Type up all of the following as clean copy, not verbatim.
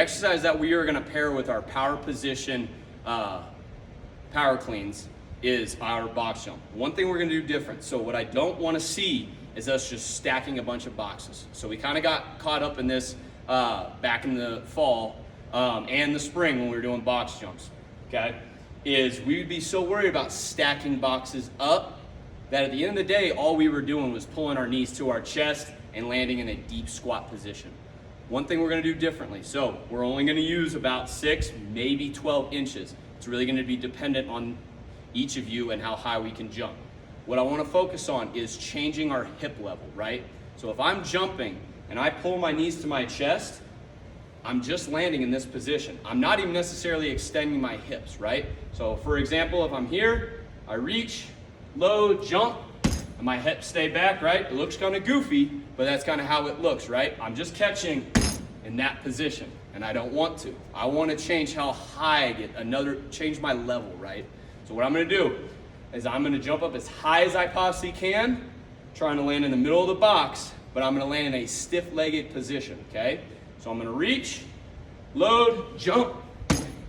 Exercise that we are going to pair with our power position power cleans is our box jump. One thing we're going to do different. So what I don't want to see is us just stacking a bunch of boxes. So we kind of got caught up in this back in the fall and the spring when we were doing box jumps. Okay, is we would be so worried about stacking boxes up that at the end of the day, all we were doing was pulling our knees to our chest and landing in a deep squat position. One thing we're gonna do differently, so we're only gonna use about 6, maybe 12 inches. It's really gonna be dependent on each of you and how high we can jump. What I wanna focus on is changing our hip level, right? So if I'm jumping and I pull my knees to my chest, I'm just landing in this position. I'm not even necessarily extending my hips, right? So for example, if I'm here, I reach, load, jump, and my hips stay back, right? It looks kind of goofy, but that's kind of how it looks, right? I'm just catching in that position, and I don't want to. I want to change how high I get, change my level, right? So what I'm going to do is I'm going to jump up as high as I possibly can, trying to land in the middle of the box, but I'm going to land in a stiff-legged position, okay? So I'm going to reach, load, jump.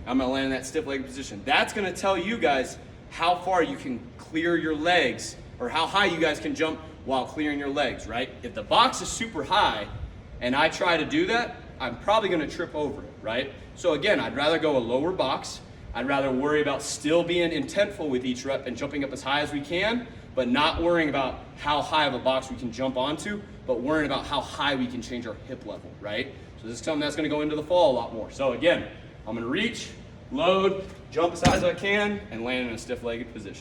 I'm going to land in that stiff-legged position. That's going to tell you guys how far you can clear your legs, or how high you guys can jump while clearing your legs, right? If the box is super high and I try to do that, I'm probably gonna trip over it, right? So again, I'd rather go a lower box. I'd rather worry about still being intentful with each rep and jumping up as high as we can, but not worrying about how high of a box we can jump onto, but worrying about how high we can change our hip level, right? So this is something that's gonna go into the fall a lot more. So again, I'm gonna reach, load, jump as high as I can, and land in a stiff-legged position.